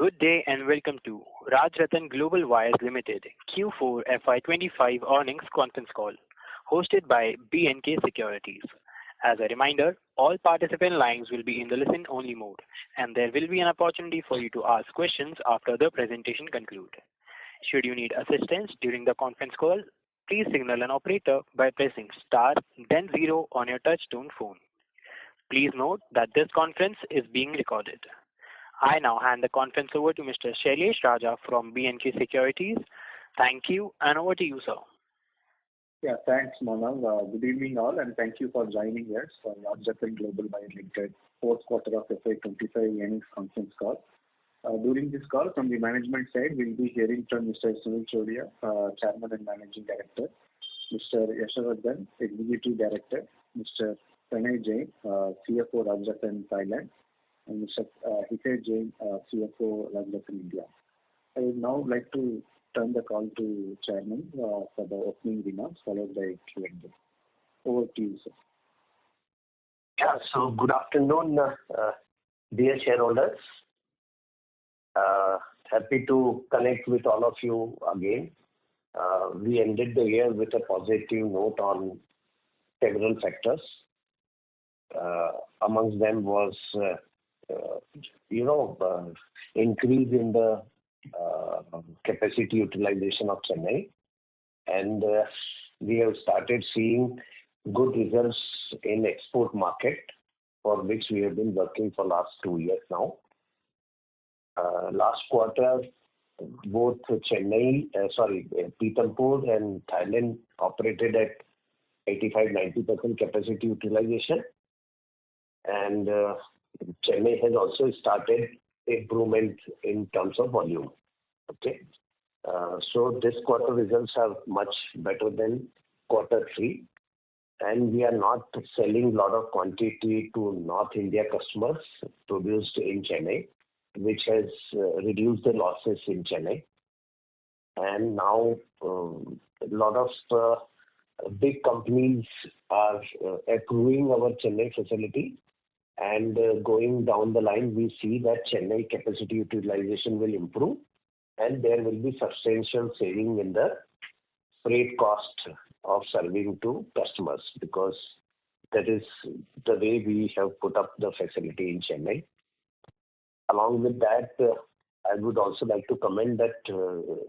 Good day and welcome to Rajratan Global Wires Limited Q4FY25 earnings conference call hosted by B&K Securities. As a reminder, all participant lines will be in the listen-only mode and there will be an opportunity for you to ask questions after the presentation concludes. Should you need assistance during the conference call, please signal an operator by pressing star then 0 on your touch-tone phone. Please note that this conference is being recorded. I now hand the conference over to Mr. Shailesh Raja from B&K Securities. Thank you and over to you, sir. Yeah, thanks, Manav. Good evening all and thank you for joining us for Rajratan Global Wires Limited fourth quarter of FY25 earnings conference call. During this call, from the management side, we'll be hearing from Mr. Sunil Chodia, Chairman and Managing Director, Mr. Yashovardhan, Executive Director, Mr. Pranay Jain, CFO Rajratan Thailand, and Mr. Hitesh Jain, CFO Rajratan India. I would now like to turn the call to Chairman for the opening remarks followed by Q&A. Over to you, sir. Yeah, so good afternoon, dear shareholders. Happy to connect with all of you again. We ended the year with a positive note on several factors. Amongst them was increase in the capacity utilization of Chennai, and we have started seeing good results in export market, for which we have been working for last 2 years now. Last quarter, both Pithampur and Thailand operated at 85-90% capacity utilization, and Chennai has also started improvement in terms of volume. Okay, so this quarter results are much better than quarter 3, and we are not selling lot of quantity to North India customers produced in Chennai, which has reduced the losses in Chennai. And now a lot of big companies are approving our Chennai facility, and going down the line we see that Chennai capacity utilization will improve and there will be substantial saving in the freight cost of serving to customers, because that is the way we have put up the facility in Chennai. Along with that, I would also like to comment that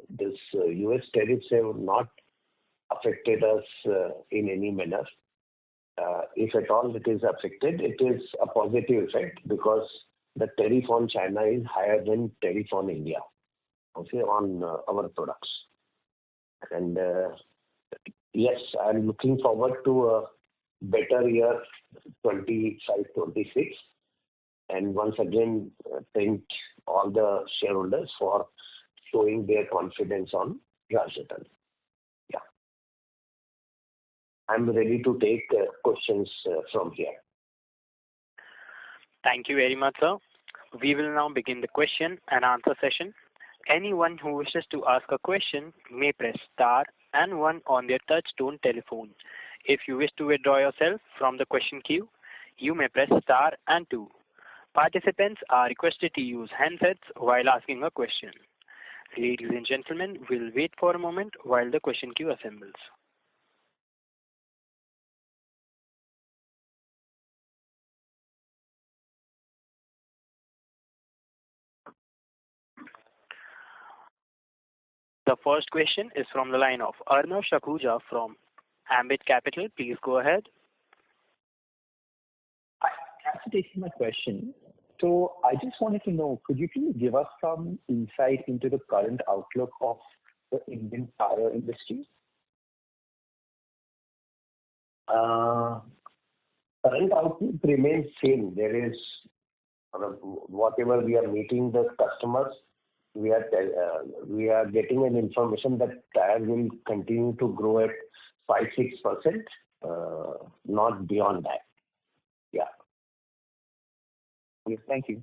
this US tariffs have not affected us in any manner. If at all it is affected, it is a positive effect because the tariff on China is higher than tariff on India, okay, on our products. And yes, I'm looking forward to a better year 25-26. And once again, thank all the shareholders for showing their confidence on Rajratan. Yeah, I'm ready to take questions from here. Thank you very much, sir. We will now begin the question and answer session. Anyone who wishes to ask a question may press star and 1 on their touch-tone telephone. If you wish to withdraw yourself from the question queue, you may press star and 2. Participants are requested to use handsets while asking a question. Ladies and gentlemen, we'll wait for a moment while the question queue assembles. The first question is from the line of Arnav Shakhuja from Ambit Capital. Please go ahead. Thanks for taking my question. So I just wanted to know, could you please give us some insight into the current outlook of the Indian tire industry? Current outlook remains same. There is whatever we are meeting the customers, we are getting an information that tire will continue to grow at 5-6%, not beyond that. Yeah. Yes, thank you.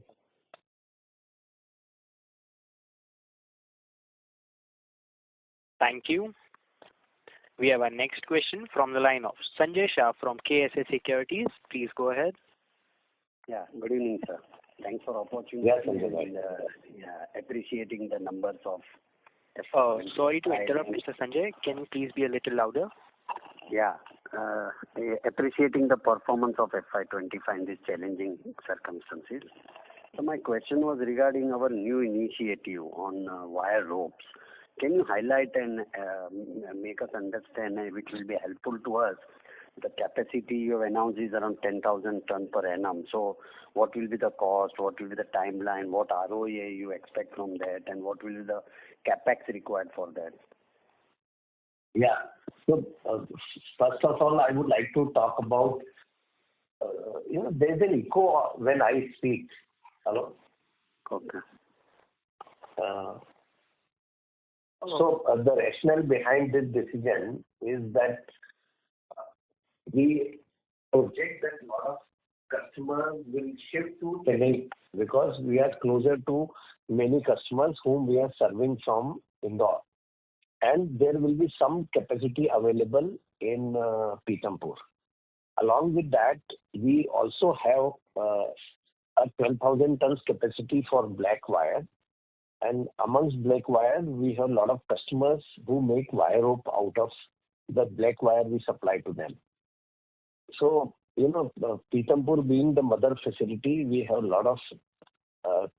Thank you. We have our next question from the line of Sanjay Shah from KSA Securities. Please go ahead. Yeah, good evening, sir. Thanks for the opportunity. Yes, Sanjay. And, appreciating the numbers of Sorry to interrupt, Mr. Sanjay. Can you please be a little louder? Yeah. Appreciating the performance of FY25 in these challenging circumstances. So my question was regarding our new initiative on wire ropes. Can you highlight and make us understand, which will be helpful to us? The capacity you have announced is around 10,000 ton per annum. So what will be the cost? What will be the timeline? What ROA you expect from that? And what will be the capex required for that? Yeah. So first of all, I would like to talk about, there's an echo when I speak. Hello? Okay. So the rationale behind this decision is that we project that a lot of customers will shift to Chennai because we are closer to many customers whom we are serving from Indore. And there will be some capacity available in Pithampur. Along with that, we also have a 12,000 tons capacity for black wire. And amongst black wire, we have a lot of customers who make wire rope out of the black wire we supply to them. So, Pithampur being the mother facility, we have a lot of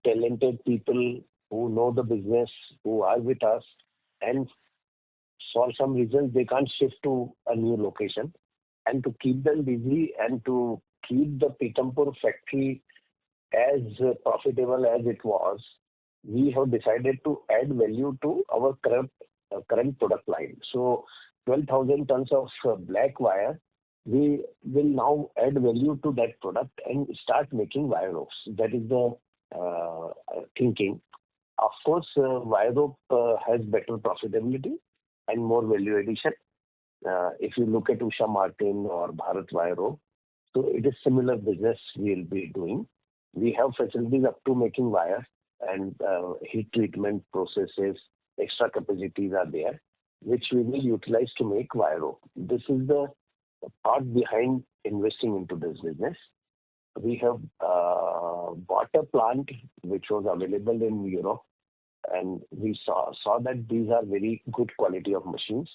talented people who know the business, who are with us, and for some reason they can't shift to a new location. And to keep them busy and to keep the Pithampur factory as profitable as it was, we have decided to add value to our current product line. So 12,000 tons of black wire, we will now add value to that product and start making wire ropes. That is the thinking. Of course, wire rope has better profitability and more value addition. If you look at Usha Martin or Bharat Wire Rope, so it is similar business we will be doing. We have facilities up to making wire and heat treatment processes, extra capacities are there, which we will utilize to make wire rope. This is the part behind investing into this business. We have bought a plant which was available in Europe, and we saw that these are very good quality of machines.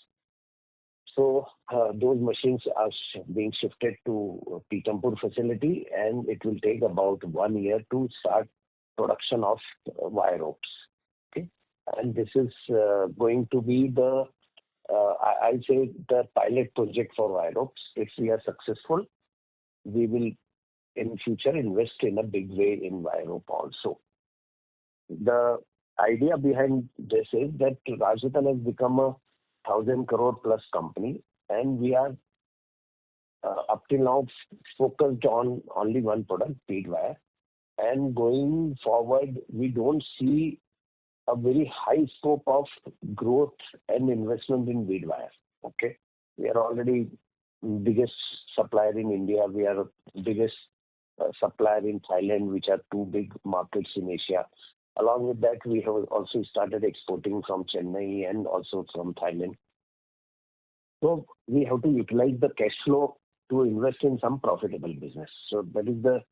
So those machines are being shifted to Pithampur facility, and it will take about 1 year to start production of wire ropes. Okay, and this is going to be the I'll say the pilot project for wire ropes. If we are successful, we will in future invest in a big way in wire rope also. The idea behind this is that Rajratan has become a 1,000 crore plus company, and we are up till now focused on only one product, bead wire. And going forward, we don't see a very high scope of growth and investment in bead wire. Okay, we are already biggest supplier in India. We are biggest supplier in Thailand, which are two big markets in Asia. Along with that, we have also started exporting from Chennai and also from Thailand. So we have to utilize the cash flow to invest in some profitable business. So that is the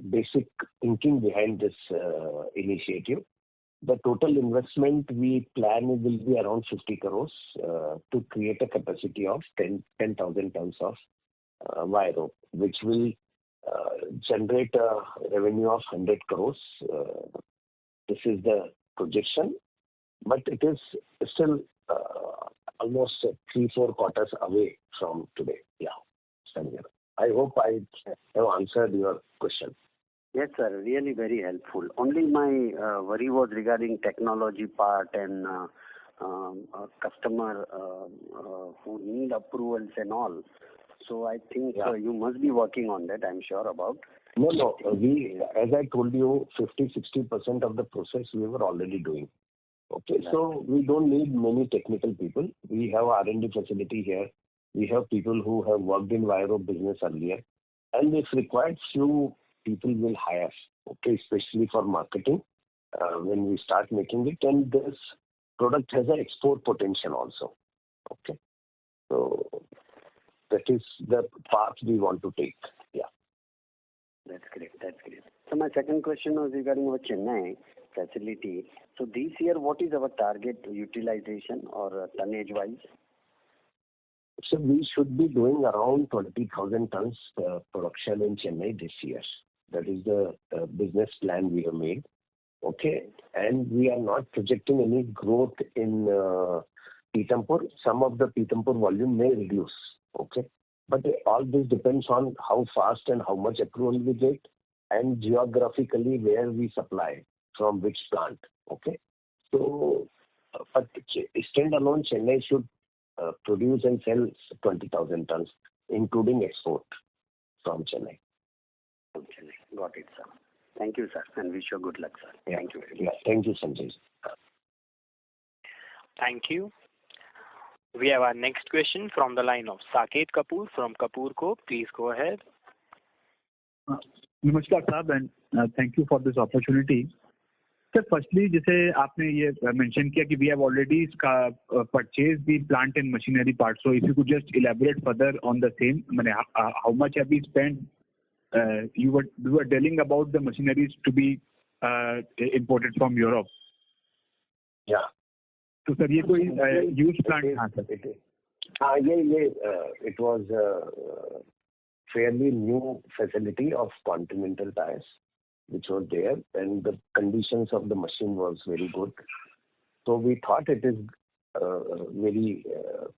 basic thinking behind this initiative. The total investment we plan will be around 50 crores to create a capacity of 10,000 tons of wire rope, which will generate a revenue of 100 crores. This is the projection, but it is still almost 3-4 quarters away from today. Yeah, I hope I have answered your question. Yes, sir. Really very helpful. Only my worry was regarding technology part and customer who need approvals and all. So I think you must be working on that, I'm sure about. No. We, as I told you, 50-60% of the process we were already doing. Okay, right. So we don't need many technical people. We have R&D facility here. We have people who have worked in wire rope business earlier. And if required, few people will hire, okay, especially for marketing when we start making it. And this product has an export potential also. Okay, so that is the path we want to take. Yeah. That's great. So my second question was regarding our Chennai. facility. So this year, what is our target utilization or tonnage-wise? So we should be doing around 20,000 tons production in Chennai this year. That is the business plan we have made. Okay. And we are not projecting any growth in Pithampur. Some of the Pithampur volume may reduce. Okay. But all this depends on how fast and how much approval we get and geographically where we supply from which plant. Okay. So, but standalone Chennai should produce and sell 20,000 tons, including export from Chennai. From Chennai. Got it, sir. Thank you, sir, and wish you good luck, sir. Yeah. Thank you very much. Thank you, Sanjay. Thank you. We have our next question from the line of Saket Kapoor from Kapoor Co. Please go ahead. नमस्कार साहब and thank you for this opportunity sir firstly जैसे आपने ये mention किया कि we have already purchase the plant and machinery part so if you could just elaborate further on the same माने how much have we spent you were telling about the machineries to be imported from Europe. Yeah. तो sir ये कोई use plant हाँ sir हाँ ये it was a fairly new facility of Continental Tires which was there and the conditions of the machine was very good. So we thought it is very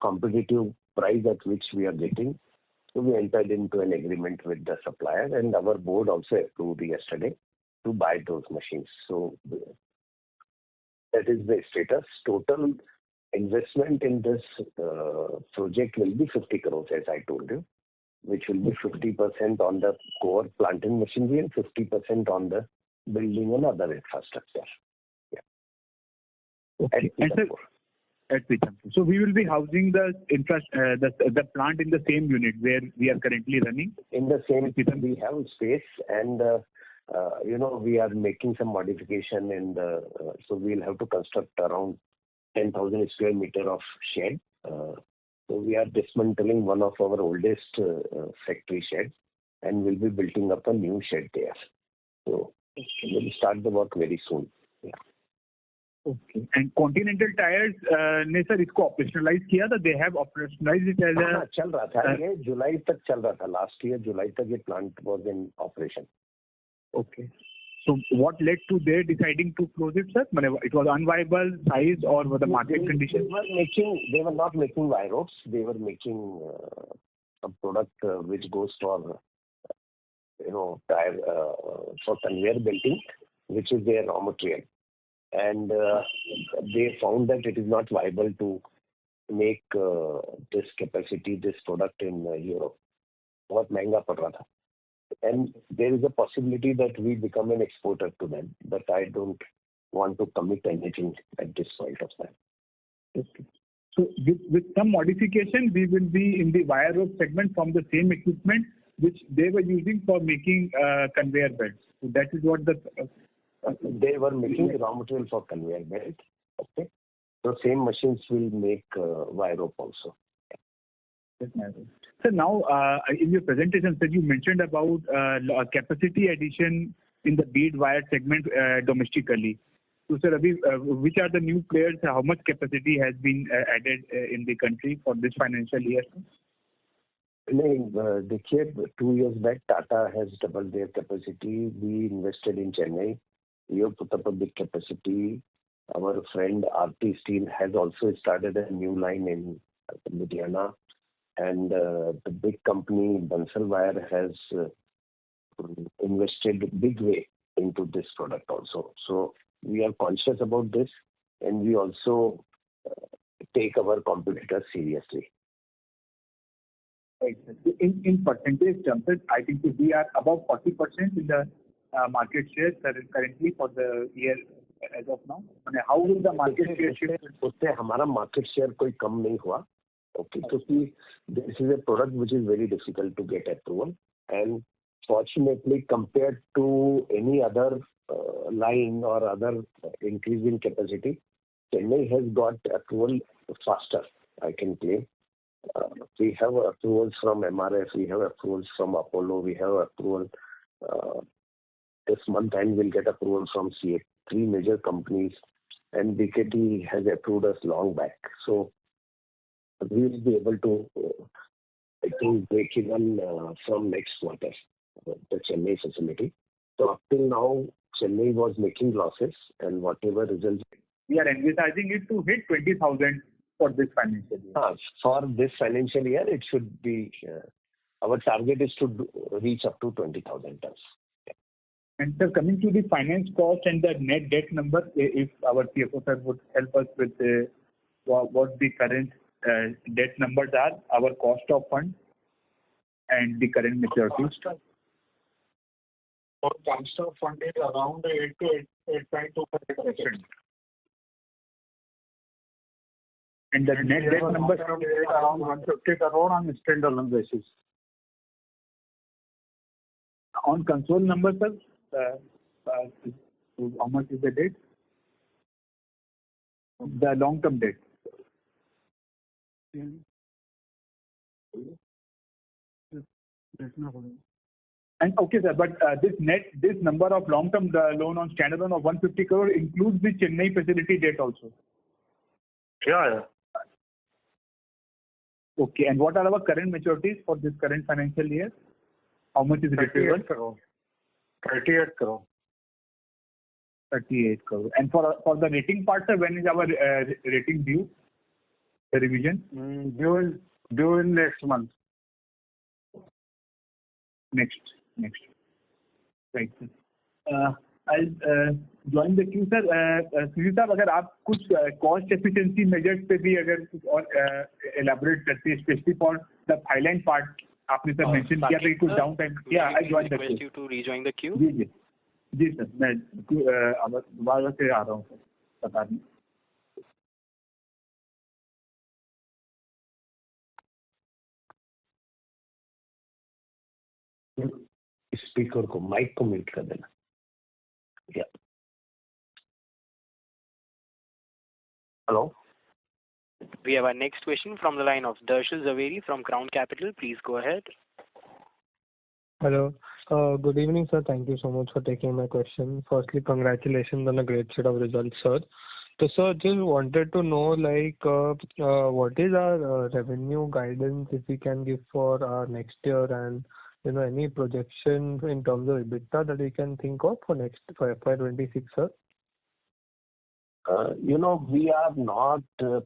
competitive price at which we are getting. So we entered into an agreement with the supplier and our board also approved yesterday to buy those machines. So that is the status. Total investment in this project will be 50 crores as I told you, which will be 50% on the core plant and machinery and 50% on the building and other infrastructure. Yeah. Okay. At Pithampur. So we will be housing the plant in the same unit where we are currently running? In the same Pithampur. We have space and we are making some modification in the so we'll have to construct around 10,000 square meter of shed. So we are dismantling one of our oldest factory sheds and we'll be building up a new shed there. So we'll start the work very soon. Yeah. Okay. And Continental Tires ने sir इसको operationalise किया था? They have operationalized it as a चल रहा था ये जुलाई तक चल रहा था. Last year जुलाई तक ये plant was in operation. Okay. So what led to their deciding to close it, sir? It was unviable size or were the market conditions? They were not making wire ropes. They were making a product which goes for tire for conveyor belting, which is their raw material. And they found that it is not viable to make this capacity, this product in Europe. बहुत महंगा पड़ रहा था. And there is a possibility that we become an exporter to them, but I don't want to commit anything at this point of time. Okay. So with some modification, we will be in the wire rope segment from the same equipment which they were using for making conveyor belts. So that is what they were making raw material for conveyor belt. Okay. So same machines will make wire rope also. So now, in your presentation, sir, you mentioned about capacity addition in the bead wire segment domestically. So, sir, which are the new players? How much capacity has been added in the country for this financial year? देखिए 2 years back, Tata has doubled their capacity. We invested in Chennai. We have put up a big capacity. Our friend RT Steel has also started a new line in Ludhiana. And the big company Bansal Wire has invested big way into this product also. So we are conscious about this, and we also take our competitors seriously. In percentage terms, I think we are above 40% in the market share currently for the year as of now. How will the market share shift? उससे हमारा market share कोई कम नहीं हुआ. Okay, because this is a product which is very difficult to get approval, and fortunately, compared to any other line or other increase in capacity, Chennai has got approval faster, I can claim. We have approvals from MRF, we have approvals from Apollo, we have approval this month, and we'll get approval from three major companies, and BKT has approved us long back. So we will be able to, I think, break even from next quarter, the Chennai facility. So up till now, Chennai was making losses, and whatever results. We are envisaging it to hit 20,000 for this financial year. For this financial year, it should be, our target is to reach up to 20,000 tons. And sir, coming to the finance cost and the net debt number, if our CFO sir would help us with what the current debt numbers are, our cost of funds, and the current maturities. Our cost of fund is around 8 to 8.25%. And the net debt number around 150 crore on a standalone basis. On console number, sir, how much is the debt? The long-term debt. And okay, sir, but this number of long-term loan on standalone of 150 crore includes the Chennai facility debt also. Yeah. Okay, and what are our current maturities for this current financial year? How much is repayable? 38 crore. 38 crore. And for the rating part, sir, when is our rating due? The revision? Due in next month. Next. Right, sir. I'll join the queue, sir. Sujit साहब, अगर आप कुछ cost efficiency measures पे भी अगर कुछ और elaborate करते हैं, especially for the Thailand part, आपने सर mention किया था कि कुछ down time. Yeah, I join the queue. Request you to rejoin the queue. जी सर, मैं दोबारा से आ रहा हूँ सर, बता दें. स्पीकर को, माइक को म्यूट कर देना. Yeah. Hello. We have our next question from the line of Darshil Zaveri from Crown Capital. Please go ahead. Hello. Good evening, sir. Thank you so much for taking my question. Firstly, congratulations on a great set of results, sir. So, sir, just wanted to know, what is our revenue guidance, if we can give for our next year, and any projection in terms of EBITDA that we can think of for FY26, sir? We are not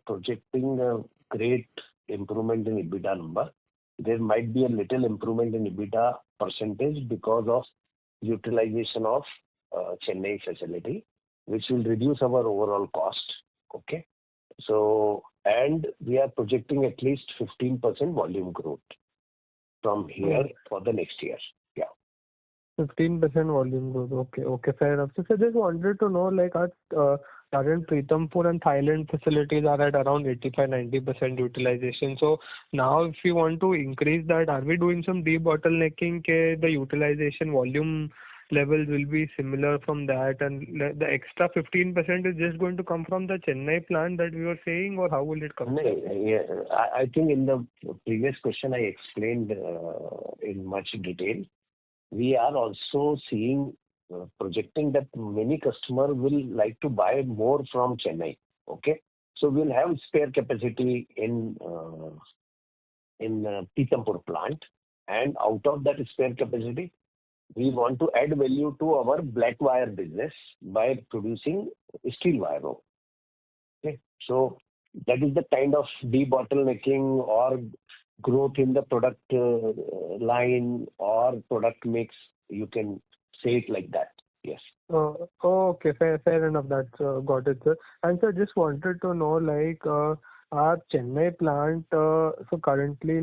projecting a great improvement in EBITDA number. There might be a little improvement in EBITDA percentage because of utilization of Chennai facility, which will reduce our overall cost. Okay. So, and we are projecting at least 15% volume growth from here for the next year. Yeah. 15% volume growth. Okay, fair enough. So, I just wanted to know, our current Pithampur and Thailand facilities are at around 85-90% utilization. So, now if we want to increase that, are we doing some debottlenecking? The utilization volume levels will be similar from that, and the extra 15% is just going to come from the Chennai plant that we were saying, or how will it come? I think in the previous question I explained in much detail. We are also projecting that many customers will like to buy more from Chennai. Okay, so we'll have spare capacity in Pithampur plant, and out of that spare capacity, we want to add value to our black wire business by producing steel wire rope. Okay, so that is the kind of debottlenecking or growth in the product line or product mix. You can say it like that. Yes. Okay, fair enough. That's got it, sir. And sir, just wanted to know, our Chennai plant. So currently,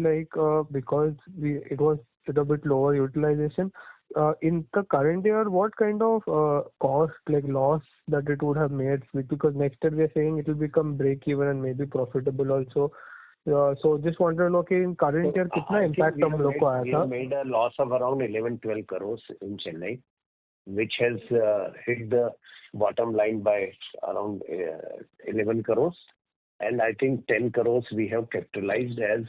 because it was a bit lower utilization. In the current year, what kind of cost, loss that it would have made? Because next year we are saying it will become break even and maybe profitable also. So just wanted to know, in current year, कितना impact हम लोग को आया था? We made a loss of around 11-12 crores in Chennai, which has hit the bottom line by around 11 crores, and I think 10 crores we have capitalized as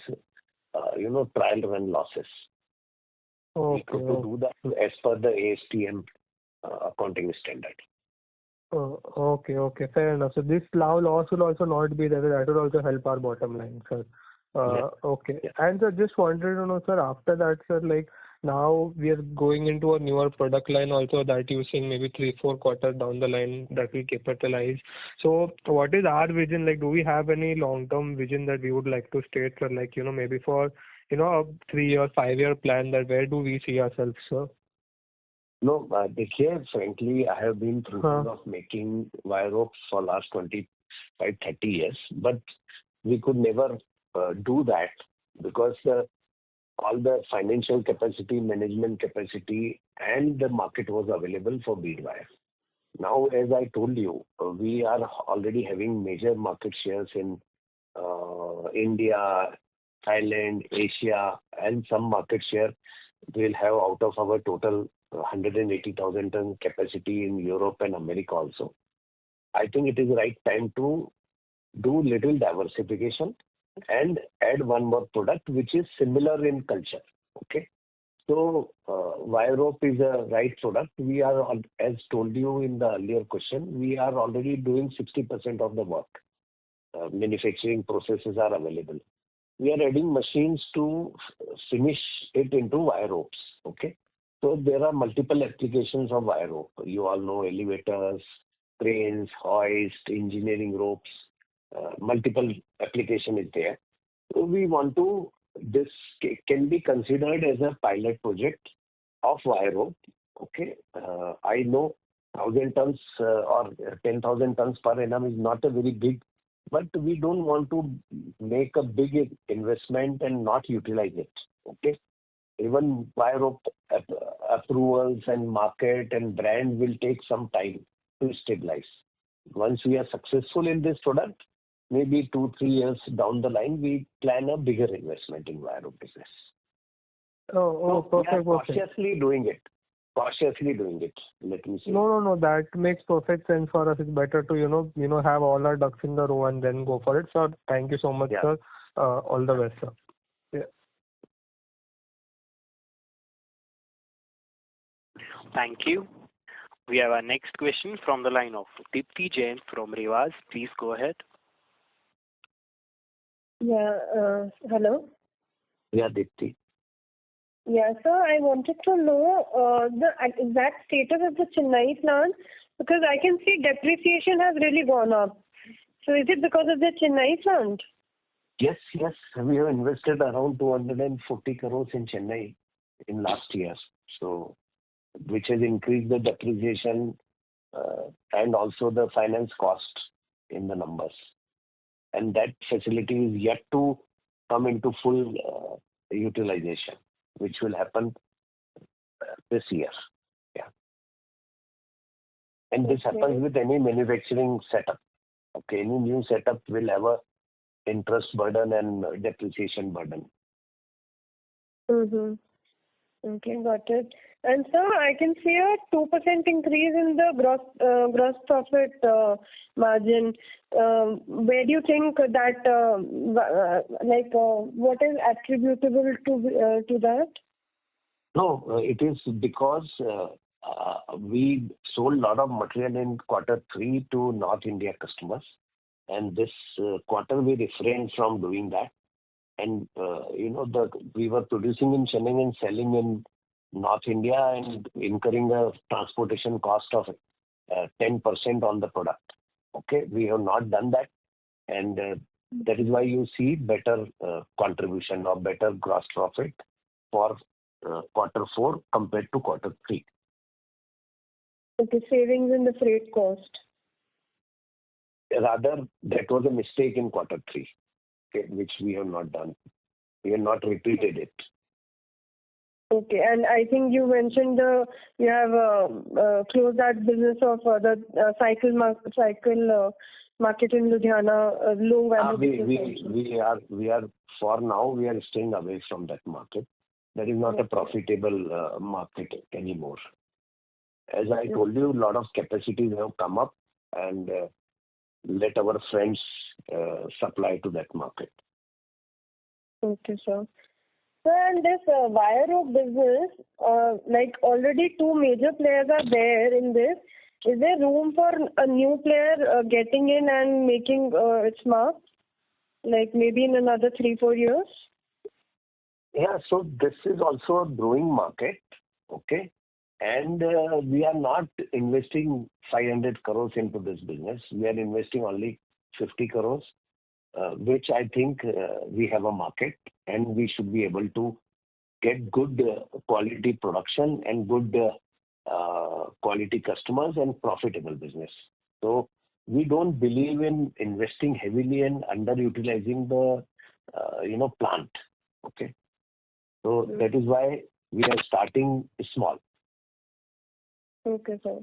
trial run losses. Okay. To do that as per the ASTM accounting standard. Oh, okay, fair enough. So this loss will also not be there. That will also help our bottom line, sir. Okay. Yeah. And sir, just wanted to know, sir, after that, sir, like now we are going into a newer product line also that you think maybe 3-4 quarters down the line that we capitalize. So what is our vision? Like, do we have any long-term vision that we would like to state, sir? Like, maybe for, a 3-year, 5-year plan, that where do we see ourselves, sir? No, here, frankly, I have been thinking of making wire ropes for last 25, 30 years, but we could never do that because all the financial capacity, management capacity, and the market was available for bead wire. Now, as I told you, we are already having major market shares in India, Thailand, Asia, and some market share we'll have out of our total 180,000 ton capacity in Europe and America also. I think it is the right time to do little diversification and add one more product which is similar in culture. Okay. So wire rope is a right product. We are, as told you in the earlier question, we are already doing 60% of the work. Manufacturing processes are available. We are adding machines to finish it into wire ropes. Okay. So there are multiple applications of wire rope. You all know elevators, cranes, hoist, engineering ropes. Multiple application is there. So we want to, this can be considered as a pilot project of wire rope. Okay. I know 1,000 tons or 10,000 tons per annum is not a very big, but we don't want to make a big investment and not utilize it. Okay. Even wire rope approvals and market and brand will take some time to stabilize. Once we are successful in this product, maybe 2-3 years down the line, we plan a bigger investment in wire rope business. Perfect. We are cautiously doing it. Let me say. No. That makes perfect sense for us. It's better to have all our ducks in the row and then go for it. So thank you so much, sir. All the best, sir. Yeah. Thank you. We have our next question from the line of Deepti Jain from Rewaz. Please go ahead. Yeah. Hello. Yeah, Deepti. Yeah, sir, I wanted to know the exact status of the Chennai plant because I can see depreciation has really gone up. So is it because of the Chennai plant? Yes. We have invested around 240 crores in Chennai in last year. So, which has increased the depreciation and also the finance cost in the numbers. And that facility is yet to come into full utilization, which will happen this year. Yeah. And this happens with any manufacturing setup. Okay. Any new setup will have a interest burden and depreciation burden. Mm-hmm. Okay, got it. And sir, I can see a 2% increase in the gross profit margin. Where do you think that, what is attributable to that? No, it is because we sold a lot of material in Q3 to North India customers. And this quarter we refrained from doing that. And, we were producing in Chennai and selling in North India and incurring a transportation cost of 10% on the product. Okay, we have not done that. And that is why you see better contribution or better gross profit for Q4 compared to Q3. Okay, savings in the freight cost. Rather, that was a mistake in Q3, okay, which we have not done. We have not repeated it. Okay, and I think you mentioned you have closed that business of the cycle market in Ludhiana, low value. We are for now we are staying away from that market. That is not a profitable market anymore. As I told you, a lot of capacities have come up and let our friends supply to that market. Okay, sir. So, and this wire rope business, already two major players are there in this. is there room for a new player getting in and making its mark, like maybe in another 3-4 years? Yeah, so this is also a growing market, okay? And we are not investing 500 crores into this business. We are investing only 50 crores, which I think we have a market, and we should be able to get good quality production and good quality customers and profitable business. So we don't believe in investing heavily and underutilizing the plant, okay? So that is why we are starting small. Okay, sir.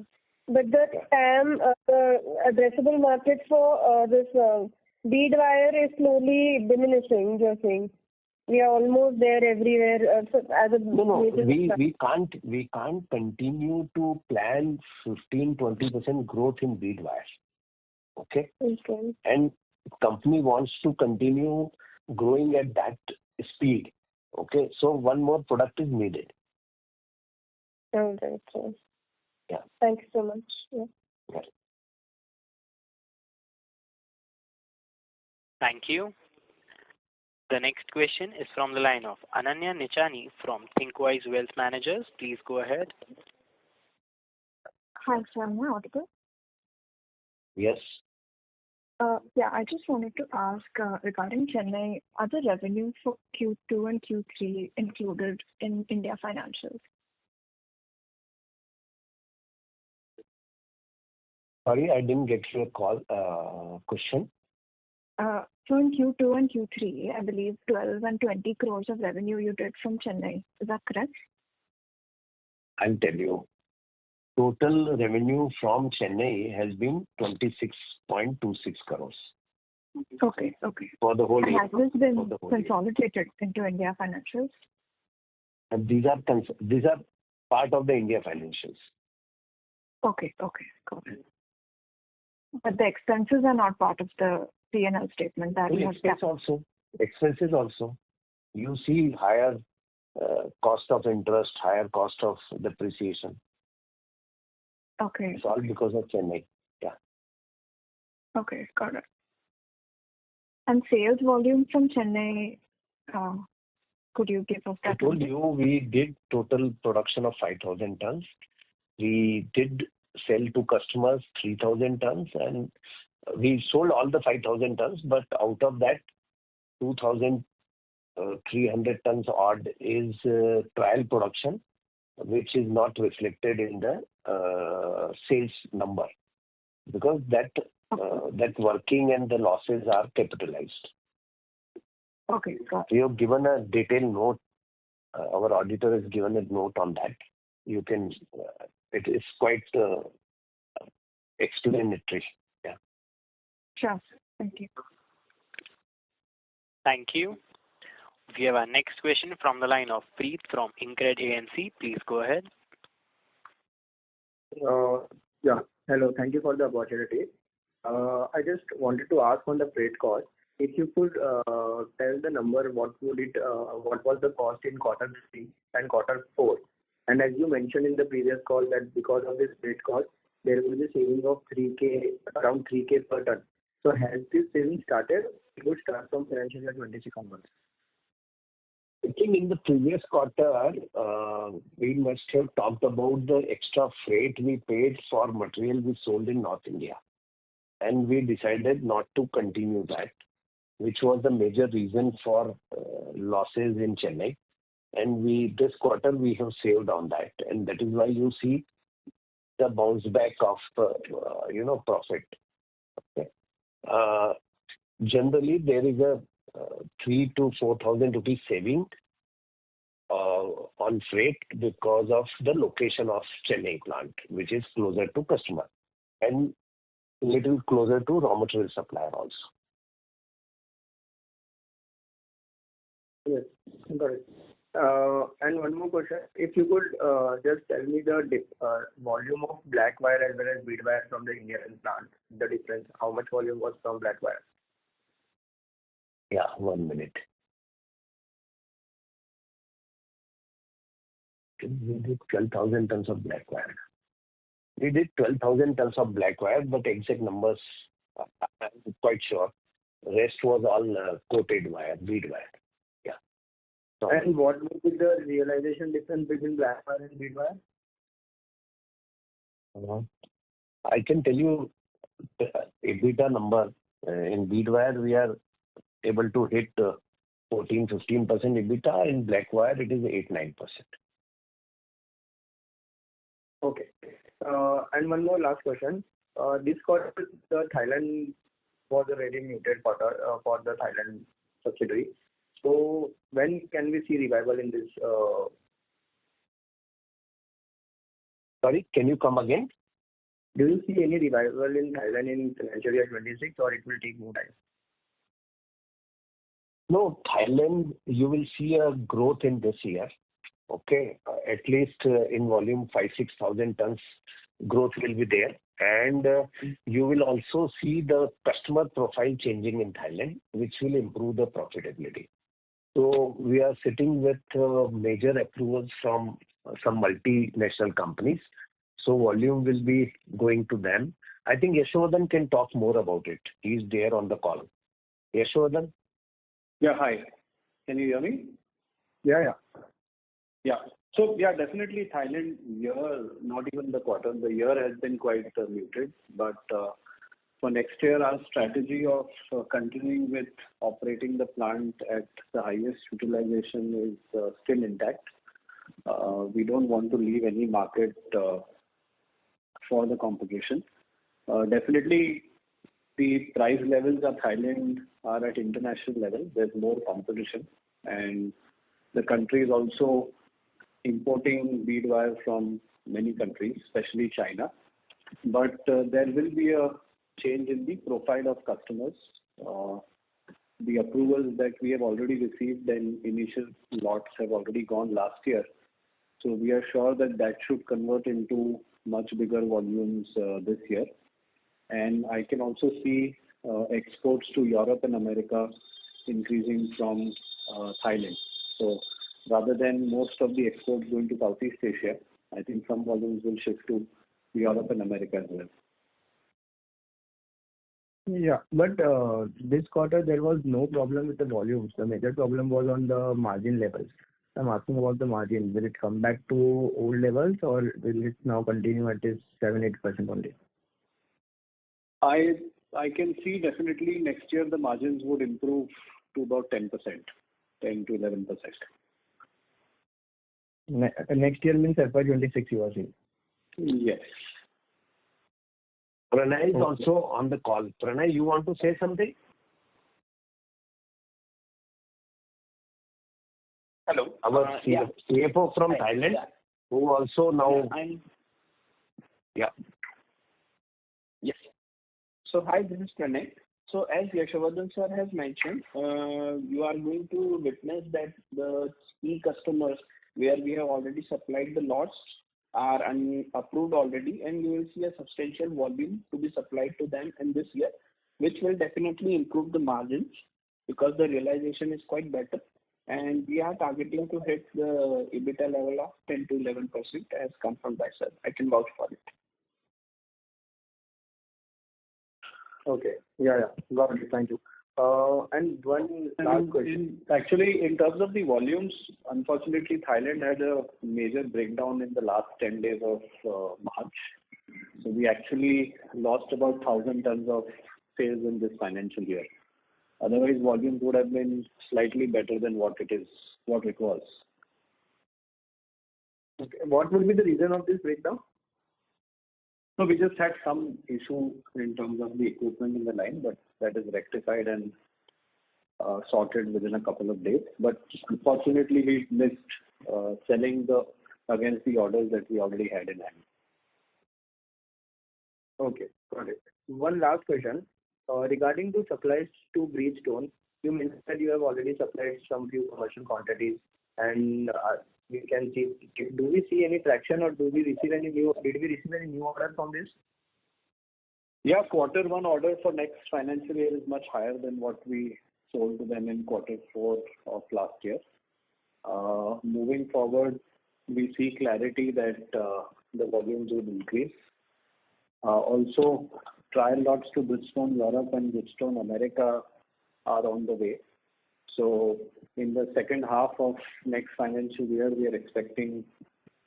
But the TAM, the addressable market for this bead wire is slowly diminishing, you're saying. We are almost there everywhere. So as a we can't continue to plan 15-20% growth in bead wire. Okay? Okay. And company wants to continue growing at that speed. Okay, so one more product is needed. All right, sir. Yeah. Thank you so much. Yeah. Yeah. Thank you. The next question is from the line of Ananya Nichani from Thinkwise Wealth Managers. Please go ahead. Hi, sir. Am I audible? Yes. Yeah, I just wanted to ask regarding Chennai, are the revenues for Q2 and Q3 included in India financials? Sorry, I didn't get your question. So in Q2 and Q3, I believe 12 and 20 crores of revenue you did from Chennai. Is that correct? I'll tell you. Total revenue from Chennai has been 26.26 crores. Okay. For the whole year. Has this been consolidated into India financials? And these are part of the India financials. Okay, got it. But the expenses are not part of the P&L statement that you have kept. Expenses also. You see higher cost of interest, higher cost of depreciation. Okay. It's all because of Chennai. Yeah. Okay, got it. And sales volume from Chennai, could you give us that? I told you we did total production of 5,000 tons. We did sell to customers 3,000 tons, and we sold all the 5,000 tons, but out of that 2,300 tons odd is trial production, which is not reflected in the sales number, because that working and the losses are capitalized. Okay, got it. We have given a detailed note. Our auditor has given a note on that. You can. It is quite explanatory. Yeah. Sure. Thank you. Thank you. We have our next question from the line of Preet from Incred ANC. Please go ahead. Yeah. Hello. Thank you for the opportunity. I just wanted to ask on the freight cost. If you could tell the number, what was the cost in quarter 3 and quarter 4? And as you mentioned in the previous call that because of this freight cost, there will be a saving of around 3K per ton. So has this saving started? It would start from financial year 26 onwards. I think in the previous quarter, we must have talked about the extra freight we paid for material we sold in North India. And we decided not to continue that, which was the major reason for losses in Chennai. And this quarter we have saved on that. And that is why you see the bounce back of, profit. Okay. Generally, there is a 3,000 to 4,000 rupees saving on freight because of the location of Chennai plant, which is closer to customer and little closer to raw material supplier also. Yes, got it. And one more question. If you could just tell me the volume of black wire as well as bead wire from the Indian plant, the difference, how much volume was from black wire? Yeah, 1 minute. We did 12,000 tons of black wire. We did 12,000 tons of black wire, but exact numbers, I'm quite sure. Rest was all coated wire, bead wire. Yeah. And what would be the realization difference between black wire and bead wire? I can tell you the EBITDA number. In bead wire, we are able to hit 14-15% EBITDA. In black wire, it is 8-9%. Okay. And one more last question. This quarter, the Thailand was a very muted quarter for the Thailand subsidiary. So when can we see revival in this? Sorry, can you come again? Do you see any revival in Thailand in financial year 26, or it will take more time? No, Thailand, you will see a growth in this year. Okay, at least in volume 5,000-6,000 tons growth will be there, and you will also see the customer profile changing in Thailand, which will improve the profitability. So we are sitting with major approvals from some multinational companies. So volume will be going to them. I think Yashovardhan can talk more about it. He's there on the call. Yashovardhan? Yeah, hi. Can you hear me? Yeah. Yeah. So, yeah, definitely Thailand year, not even the quarter, the year has been quite muted. But for next year, our strategy of continuing with operating the plant at the highest utilization is still intact. We don't want to leave any market for the competition. Definitely, the price levels of Thailand are at international level. There's more competition, and the country is also importing bead wire from many countries, especially China. But there will be a change in the profile of customers. The approvals that we have already received and initial lots have already gone last year. So we are sure that that should convert into much bigger volumes this year. And I can also see exports to Europe and America increasing from Thailand. So rather than most of the exports going to Southeast Asia, I think some volumes will shift to Europe and America as well. Yeah, but this quarter there was no problem with the volumes. The major problem was on the margin levels. I'm asking about the margin. Will it come back to old levels, or will it now continue at this 7-8% only? I can see definitely next year the margins would improve to about 10%, 10 to 11%. Next year means FY26 you are saying? Yes. Pranay is also on the call. Pranay, you want to say something? Hello. Our CFO from Thailand, who also now... Yes. So, hi, this is Pranay. So, as Yashovardhan sir has mentioned, you are going to witness that the key customers where we have already supplied the lots are approved already, and you will see a substantial volume to be supplied to them in this year, which will definitely improve the margins because the realization is quite better. And we are targeting to hit the EBITDA level of 10 to 11% as confirmed by sir. I can vouch for it. Okay. Yeah. Got it. Thank you. And one last question. Actually, in terms of the volumes, unfortunately, Thailand had a major breakdown in the last 10 days of March. So we actually lost about 1,000 tons of sales in this financial year. Otherwise, volumes would have been slightly better than what it was. Okay. What will be the reason of this breakdown? No, we just had some issue in terms of the equipment in the line, but that is rectified and sorted within a couple of days. But unfortunately, we missed selling against the orders that we already had in hand. Okay, got it. One last question. Regarding the supplies to Bridgestone, you mentioned that you have already supplied some few commercial quantities, and we can see. Do we see any traction, or did we receive any new order from this? Yeah, Q1 order for next financial year is much higher than what we sold to them in Q4 of last year. Moving forward, we see clarity that the volumes will increase. Also, trial lots to Bridgestone Europe and Bridgestone America are on the way. So in the second half of next financial year, we are expecting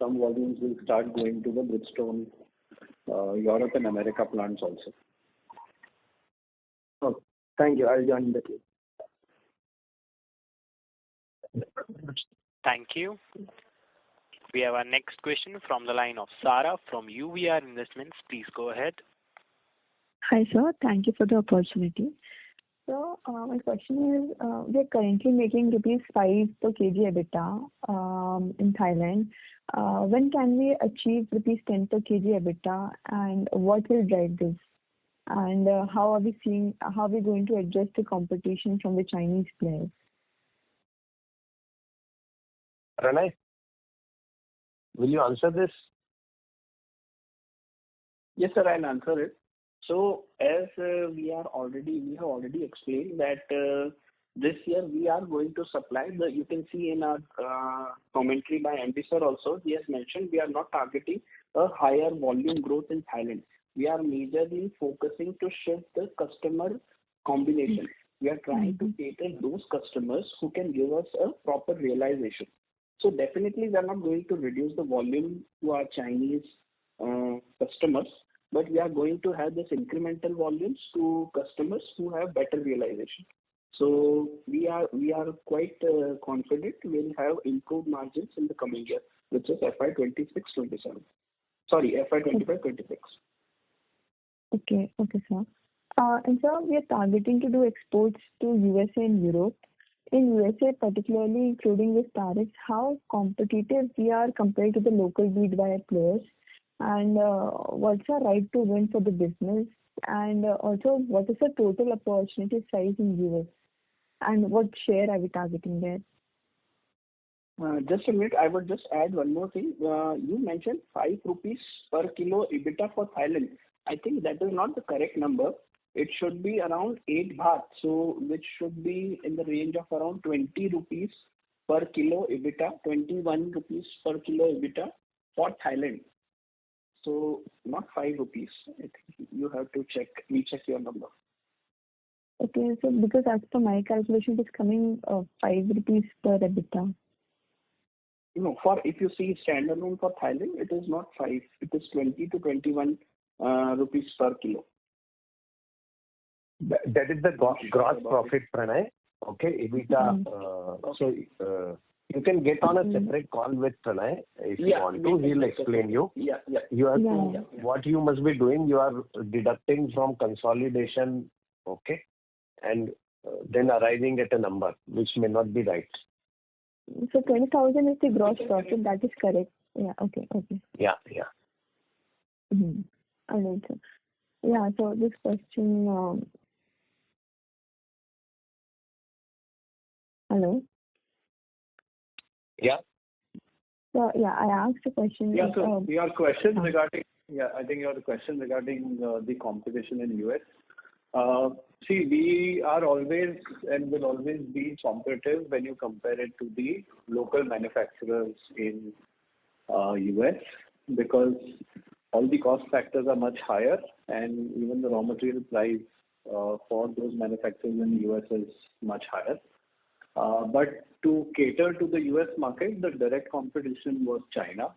some volumes will start going to the Bridgestone Europe and America plants also. Okay. Thank you. I'll join the queue. Thank you. We have our next question from the line of Sara from UVR Investments. Please go ahead. Hi, sir. Thank you for the opportunity. So, my question is, we are currently making rupees 5 per kg EBITDA in Thailand. When can we achieve rupees 10 per kg EBITDA, and what will drive this? And how are we going to address the competition from the Chinese players? Pranay, will you answer this? Yes, sir, I'll answer it. So as we have already explained that this year we are going to supply you can see in our commentary by MD sir also, he has mentioned we are not targeting a higher volume growth in Thailand. We are majorly focusing to shift the customer combination. We are trying to cater those customers who can give us a proper realization. So definitely we are not going to reduce the volume to our Chinese customers, but we are going to have this incremental volumes to customers who have better realization. So we are quite confident we'll have improved margins in the coming year, which is FY26-27. Sorry, FY25-26. Okay, sir. And sir, we are targeting to do exports to USA and Europe. In USA, particularly including with tariffs, how competitive we are compared to the local bead wire players, and what's our right to win for the business, and also what is the total opportunity size in US, and what share are we targeting there? Just a minute, I would just add one more thing. You mentioned 5 rupees per kilo EBITDA for Thailand. I think that is not the correct number. It should be around 8 baht, so which should be in the range of around 20 rupees per kilo EBITDA, 21 rupees per kilo EBITDA for Thailand. So not 5 rupees. I think you have to recheck your number. Okay, so because as per my calculation, it's coming 5 rupees per EBITDA. No, if you see standalone for Thailand, it is not 5. It is 20 to 21 rupees per kilo. That is the gross profit, Pranay. Okay, EBITDA. So you can get on a separate call with Pranay if you want to. He'll explain you. What you must be doing, you are deducting from consolidation, okay, and then arriving at a number which may not be right. So 20,000 is the gross profit. That is correct. Yeah. Okay. Yeah. All right, sir. Yeah. So this question. Hello. Yeah. So I asked a question. Yeah. So your question regarding the competition in US. See, we are always and will always be competitive when you compare it to the local manufacturers in US, because all the cost factors are much higher, and even the raw material price for those manufacturers in the US is much higher. But to cater to the US market, the direct competition was China,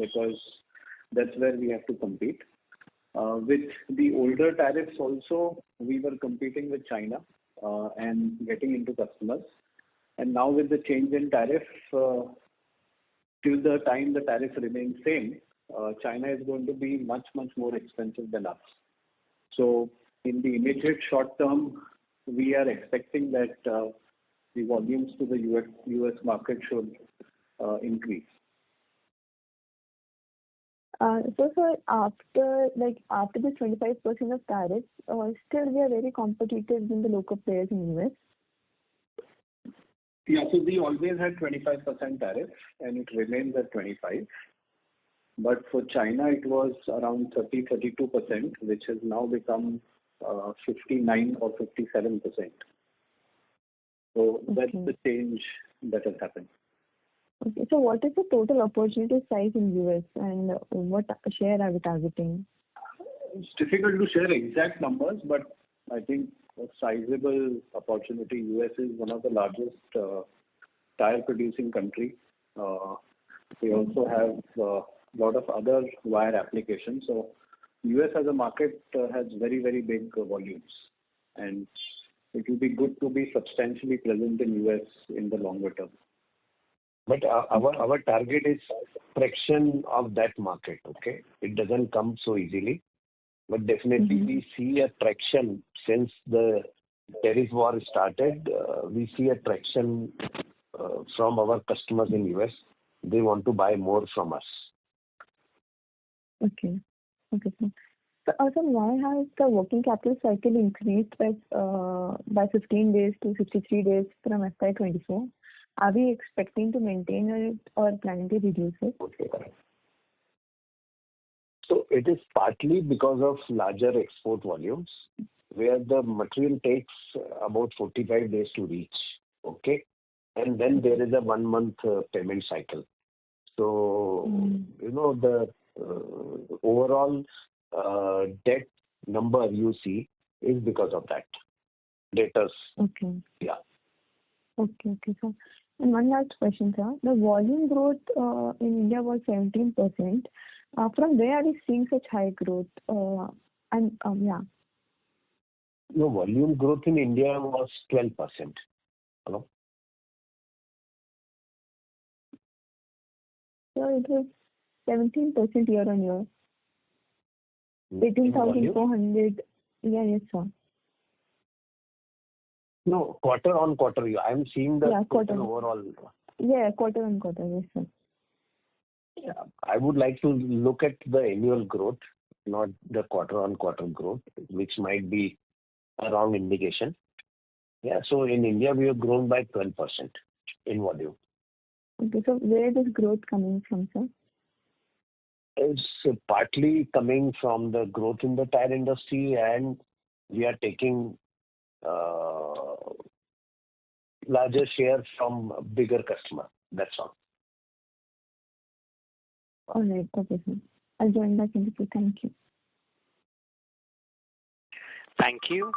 because that's where we have to compete. With the older tariffs also, we were competing with China and getting into customers. And now with the change in tariff, till the time the tariff remains same, China is going to be much more expensive than us. So in the immediate short term, we are expecting that the volumes to the US market should increase. So sir, after the 25% of tariffs, still we are very competitive in the local players in US. Yeah, so we always had 25% tariff, and it remains at 25. But for China, it was around 32%, which has now become 59 or 57%. So that's the change that has happened. Okay, so what is the total opportunity size in US, and what share are we targeting? It's difficult to share exact numbers, but I think a sizable opportunity. US is one of the largest tire producing country. They also have a lot of other wire applications. So US as a market has very, very big volumes, and it will be good to be substantially present in US in the longer term. But our target is fraction of that market, okay? It doesn't come so easily, but definitely we see a traction since the tariff war started. We see a traction from our customers in US. They want to buy more from us. Okay. Okay, sir. So also, why has the working capital cycle increased by 15 days to 53 days from FY24? Are we expecting to maintain it or planning to reduce it? Okay, correct. So it is partly because of larger export volumes, where the material takes about 45 days to reach, okay? And then there is a 1 month payment cycle. So, the overall debt number you see is because of that. Debtors. Okay. Yeah. Okay, sir. And one last question, sir. The volume growth in India was 17%. From where are we seeing such high growth? Yeah. No, volume growth in India was 12%. Hello? So it was 17% year on year. 18,400. Yeah, yes, sir. No, quarter on quarter. I am seeing the total overall. Yeah, quarter on quarter. Yes, sir. Yeah, I would like to look at the annual growth, not the quarter on quarter growth, which might be a wrong indication. Yeah, so in India we have grown by 12% in volume. Okay, so where is this growth coming from, sir? It's partly coming from the growth in the tire industry, and we are taking larger share from bigger customer. That's all. All right. Okay, sir. I'll join back in the queue. Thank you. Thank you.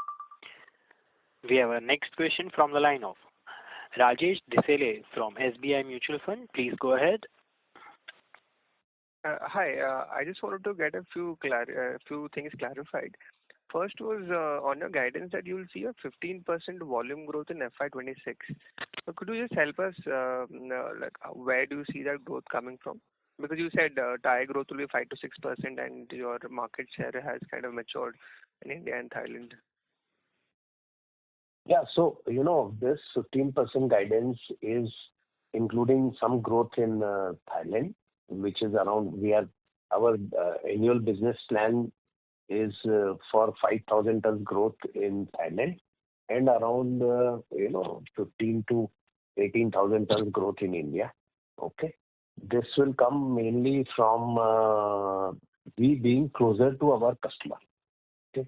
We have our next question from the line of Rajesh Desale from SBI Mutual Fund. Please go ahead. Hi. I just wanted to get a few things clarified. First was on your guidance that you will see a 15% volume growth in FY26. So could you just help us, where do you see that growth coming from? Because you said tire growth will be 5 to 6%, and your market share has kind of matured in India and Thailand. Yeah, so this 15% guidance is including some growth in Thailand, which is around our annual business plan is for 5,000 tons growth in Thailand and around 15 to 18,000 tons growth in India. Okay, this will come mainly from we being closer to our customer. Okay,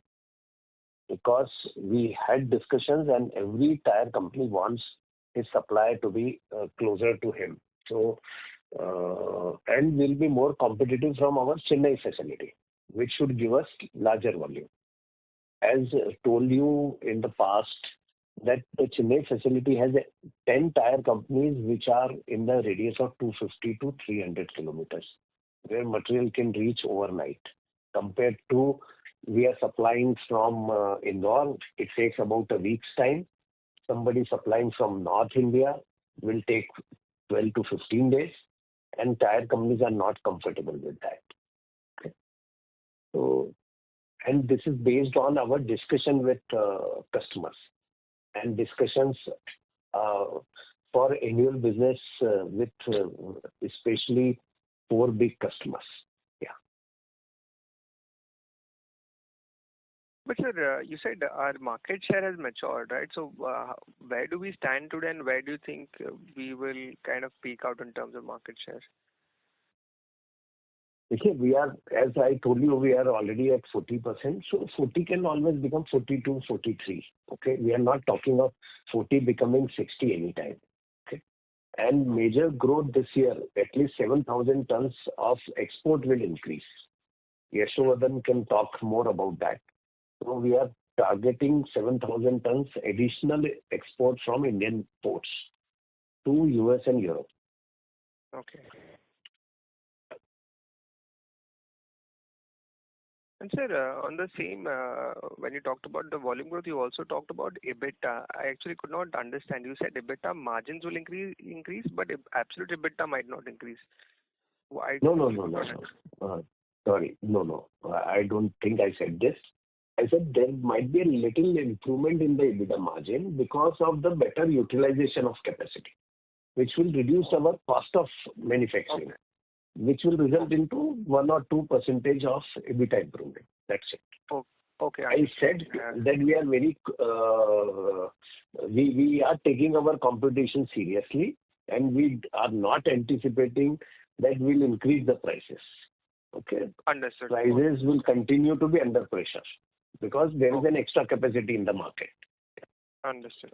because we had discussions and every tire company wants his supplier to be closer to him. So and will be more competitive from our Chennai facility, which should give us larger volume. As told you in the past, that the Chennai facility has 10 tire companies which are in the radius of 250 to 300 kilometers, where material can reach overnight. Compared to we are supplying from Indore, it takes about a week's time. Somebody supplying from North India will take 12 to 15 days, and tire companies are not comfortable with that. Okay. So, and this is based on our discussion with customers and discussions for annual business with especially 4 big customers. Yeah. But sir, you said our market share has matured, right? So where do we stand today, and where do you think we will kind of peak out in terms of market share? Okay, we are, as I told you, we are already at 40%. So 40 can always become 42, 43. Okay, we are not talking of 40 becoming 60 anytime. Okay, and major growth this year, at least 7,000 tons of export will increase. Yashovardhan can talk more about that. So we are targeting 7,000 tons additional export from Indian ports to US and Europe. Okay. And sir, on the same, when you talked about the volume growth, you also talked about EBITDA. I actually could not understand. You said EBITDA margins will increase, but absolute EBITDA might not increase. Why? No. Sorry. No. I don't think I said this. I said there might be a little improvement in the EBITDA margin because of the better utilization of capacity, which will reduce our cost of manufacturing, which will result into 1 or 2% of EBITDA improvement. That's it. Okay. I said that we are we are taking our competition seriously, and we are not anticipating that we'll increase the prices. Okay. Understood. Prices will continue to be under pressure because there is an extra capacity in the market. Understood.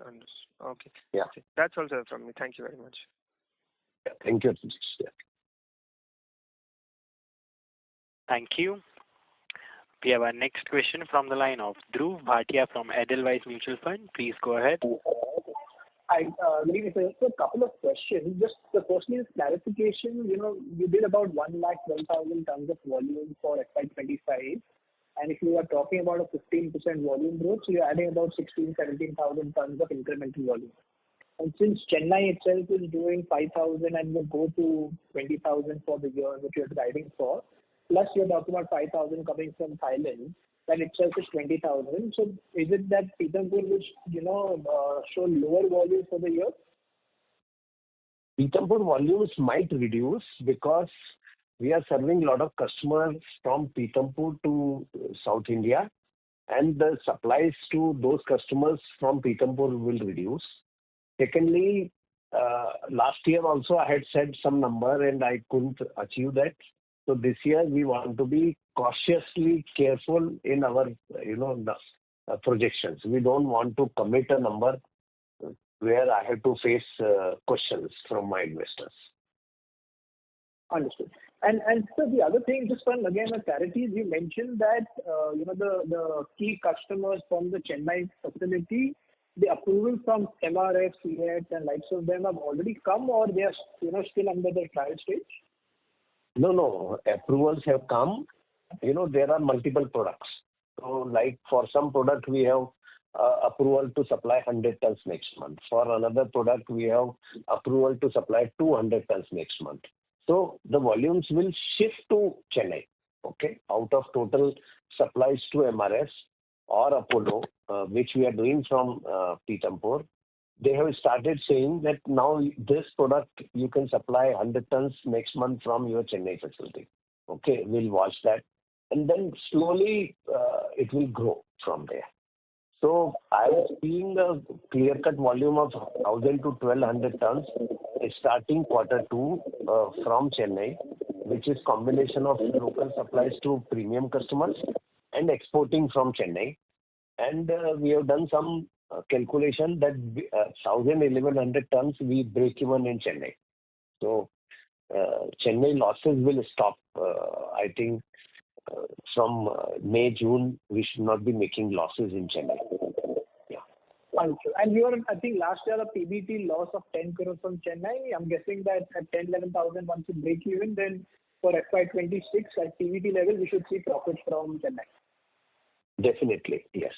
Okay. Yeah. That's all, sir, from me. Thank you very much. Yeah, thank you. Yeah. Thank you. We have our next question from the line of Dhruv Bhatia from Edelweiss Mutual Fund. Please go ahead. Hi, good evening, sir. So a couple of questions. Just the first is clarification. You did about 1,12,000 tons of volume for FY25. And if you are talking about a 15% volume growth, so you're adding about 17,000 tons of incremental volume. And since Chennai itself is doing 5,000 and will go to 20,000 for the year, which you're guiding for, plus you're talking about 5,000 coming from Thailand, that itself is 20,000. So is it that Pithampur will, show lower volumes for the year? Pithampur volumes might reduce because we are serving a lot of customers from Pithampur to South India, and the supplies to those customers from Pithampur will reduce. Secondly, last year also I had said some number and I couldn't achieve that. So this year we want to be cautiously careful in our, projections. We don't want to commit a number where I have to face questions from my investors. Understood. And so the other thing, just for again a clarity, you mentioned that the key customers from the Chennai facility, the approval from MRF, CEAT, and likes of them have already come, or they are still under the trial stage? No. Approvals have come. There are multiple products. So like for some product we have approval to supply 100 tons next month. For another product we have approval to supply 200 tons next month. So the volumes will shift to Chennai. Okay, out of total supplies to MRS or Apollo, which we are doing from Pithampur, they have started saying that now this product you can supply 100 tons next month from your Chennai facility. Okay, we'll watch that. And then slowly it will grow from there. So I was seeing a clear-cut volume of 1,000 to 1,200 tons starting Q2 from Chennai, which is combination of local supplies to premium customers and exporting from Chennai. And we have done some calculation that 1,100 tons we break even in Chennai. So Chennai losses will stop. I think from May, June, we should not be making losses in Chennai. Yeah. And you were, I think, last year a PBT loss of 10 crores from Chennai. I'm guessing that at 10,000-11,000 once you break even, then for FY26 at PBT level, we should see profits from Chennai. Definitely, yes.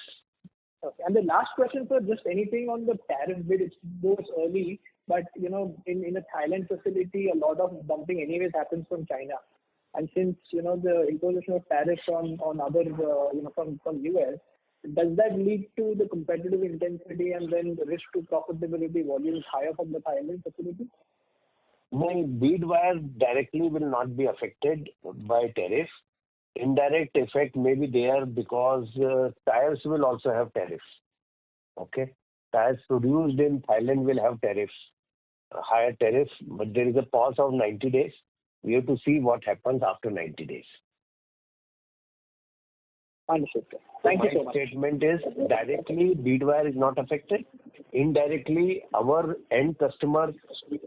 Okay. And the last question, sir, just anything on the tariff bit. It's goes early, but in a Thailand facility, a lot of dumping anyways happens from China. And since the imposition of tariffs on other from US, does that lead to the competitive intensity and then the risk to profitability volumes higher from the Thailand facility? My bead wire directly will not be affected by tariff. Indirect effect may be there because tires will also have tariffs. Okay, tires produced in Thailand will have tariffs, higher tariffs, but there is a pause of 90 days. We have to see what happens after 90 days. Understood, sir. Thank you so much. My statement is directly bead wire is not affected. Indirectly, our end customers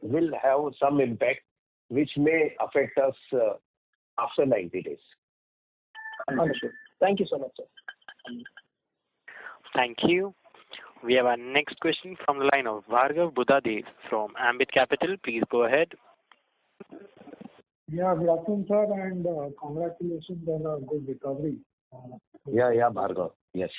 will have some impact which may affect us after 90 days. Understood. Thank you so much, sir. Thank you. We have our next question from the line of Bhargav Buddhadev from Ambit Capital. Please go ahead. Yeah, good afternoon, sir, and congratulations on a good recovery. Yeah, Bhargav. Yes.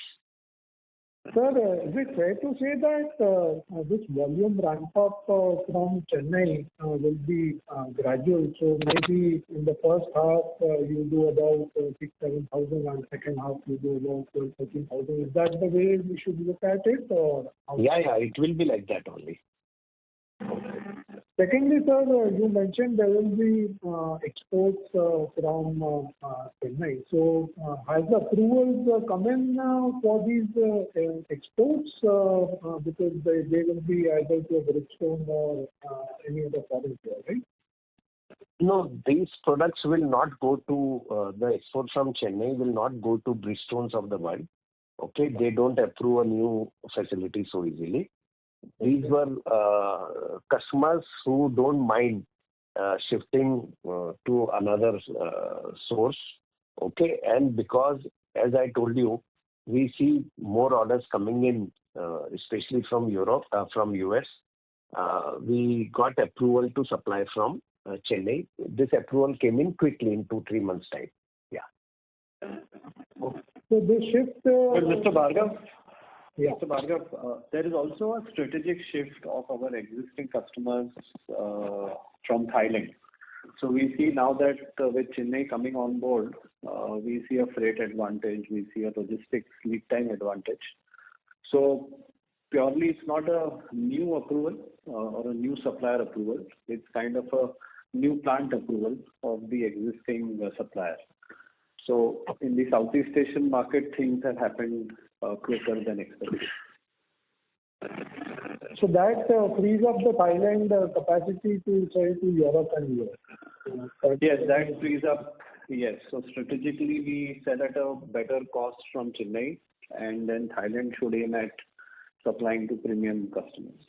Sir, is it fair to say that this volume ramp up from Chennai will be gradual? So maybe in the first half you do about 6,000-7,000, and second half you do about 12,000-13,000. Is that the way we should look at it, or? Yeah, it will be like that only. Secondly, sir, you mentioned there will be exports from Chennai. So, has the approvals come in for these exports? Because they will be either to Bridgestone or any other foreign player, right? No, these products will not go to the export from Chennai will not go to Bridgestones of the world. Okay, they don't approve a new facility so easily. These were customers who don't mind shifting to another source. Okay, and because, as I told you, we see more orders coming in, especially from Europe, from US. We got approval to supply from Chennai. This approval came in quickly in 2-3 months' time. Yeah. So this shift. But Mr. Bhargav, Yeah. Mr. Bhargav, there is also a strategic shift of our existing customers from Thailand. So we see now that with Chennai coming on board, we see a freight advantage, we see a logistics lead time advantage. So purely it's not a new approval or a new supplier approval. It's kind of a new plant approval of the existing supplier. So in the Southeast Asian market, things have happened quicker than expected. So that frees up the Thailand capacity to sell to Europe and US. Yes, that frees up. Yes. So strategically, we sell at a better cost from Chennai, and then Thailand should aim at supplying to premium customers.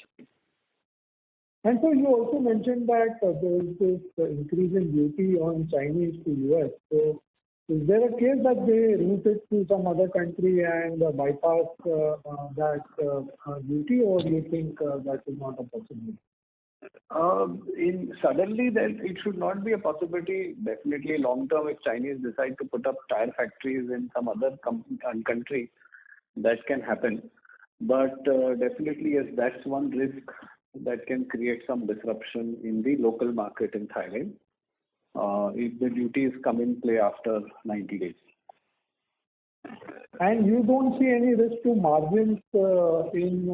And so you also mentioned that there is this increase in duty on Chinese to US. So is there a case that they route it to some other country and bypass that duty, or do you think that is not a possibility? Suddenly, then it should not be a possibility. Definitely, long term, if Chinese decide to put up tire factories in some other country, that can happen. But definitely, yes, that's one risk that can create some disruption in the local market in Thailand if the duties come in play after 90 days. And you don't see any risk to margins in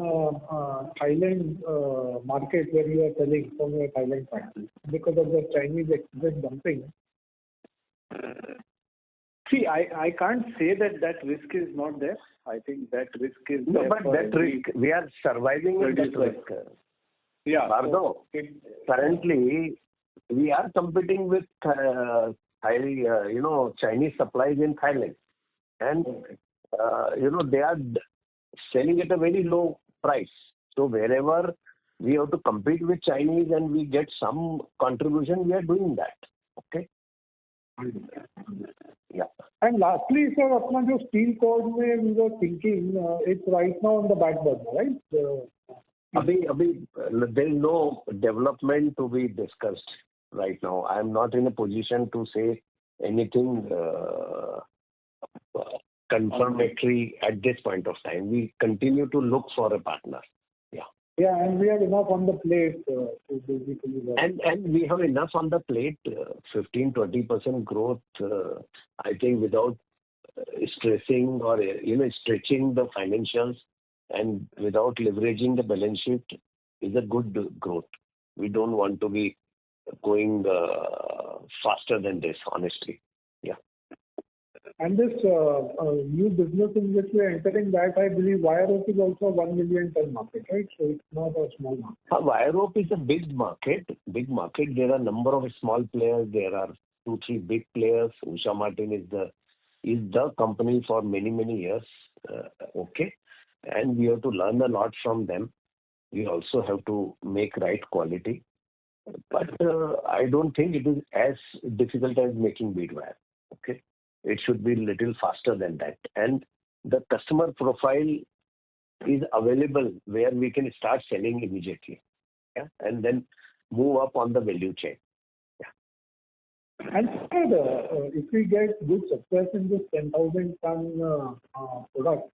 Thailand market where you are selling from your Thailand factory because of the Chinese export dumping? See, I can't say that risk is not there. I think that risk is no, there. But that risk, we are surviving with that risk. Yeah. Bhargav, currently, we are competing with Chinese supplies in Thailand. And, they are selling at a very low price. So wherever we have to compete with Chinese and we get some contribution, we are doing that. Okay? Yeah. And lastly, sir, अपना जो steel cord में we were thinking, it's right now on the back burner, right? There is no development to be discussed right now. I am not in a position to say anything confirmatory at this point of time. We continue to look for a partner. Yeah. Yeah, and we have enough on the plate to basically. And we have enough on the plate, 15-20% growth. I think without stressing or stretching the financials and without leveraging the balance sheet is a good growth. We don't want to be going faster than this, honestly. Yeah. And this new business in which we are entering, that I believe wire rope is also a 1 million ton market, right? So it's not a small market. Wire rope is a big market. Big market. There are a number of small players. There are 2-3 big players. Usha Martin is the company for many years. Okay, and we have to learn a lot from them. We also have to make right quality. But I don't think it is as difficult as making bead wire. Okay. it should be little faster than that. And the customer profile is available where we can start selling immediately, yeah, and then move up on the value chain. And if we get good success in this 10,000 ton product,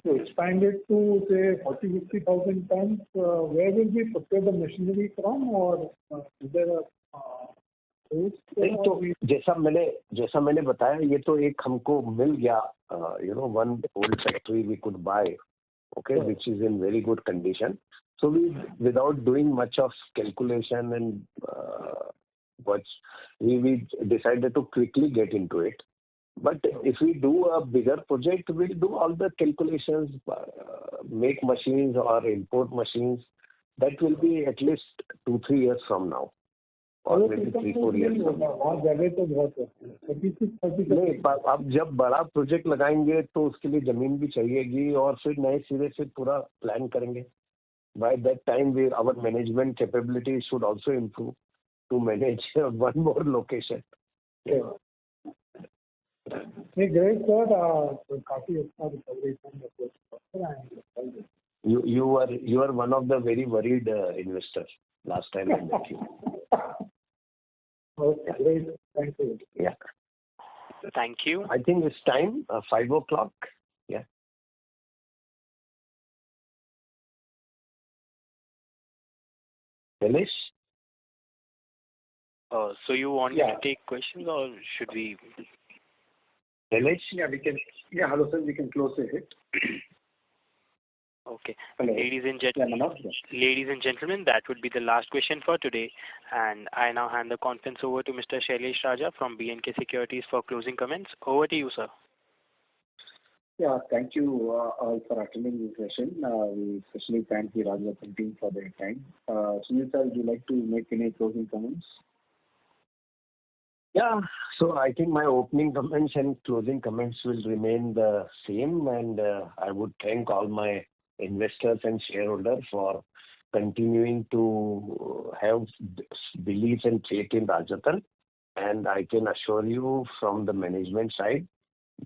to expand it to say 40,000-50,000 tons, where will we procure the machinery from, or is there a source? नहीं तो जैसा मैंने बताया, ये तो एक हमको मिल गया, one old factory we could buy, okay, which is in very good condition. So we, without doing much of calculation and we decided to quickly get into it. But if we do a bigger project, we'll do all the calculations, make machines or import machines. That will be at least 2-3 years from now, or maybe 3-4 years from now. नहीं, अब जब बड़ा project लगाएंगे तो उसके लिए जमीन भी चाहिएगी और फिर नए सिरे से पूरा प्लान करेंगे. By that time, our management capability should also improve to manage one more location. Yeah. Great, sir. काफी अच्छा recovery from the first quarter. You are one of the very worried investors last time I met you. Okay, great. Thank you. Yeah. Thank you. I think it's time, 5 o'clock. Yeah. Finish? So you want me to take questions or should we? Finish? Yeah, we can. Yeah, hello sir, we can close it. Okay. Hello. Ladies and gentlemen, that would be the last question for today. And I now hand the conference over to Mr. Shailesh Raja from B&K Securities for closing comments. Over to you, sir. Yeah, thank you all for attending this session. We especially thank the Rajratan team for their time. Sunil sir, would you like to make any closing comments? Yeah, so I think my opening comments and closing comments will remain the same, and I would thank all my investors and shareholders for continuing to have belief and faith in Rajratan. And I can assure you from the management side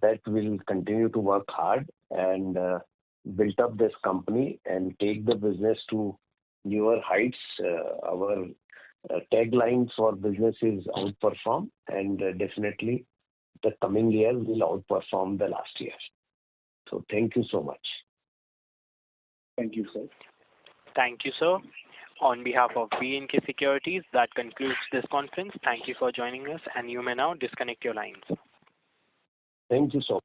that we'll continue to work hard and build up this company and take the business to newer heights. Our tagline for business is outperform, and definitely the coming year will outperform the last year. So thank you so much. Thank you, sir. Thank you, sir. On behalf of B&K Securities, that concludes this conference. Thank you for joining us, and you may now disconnect your lines. Thank you so much.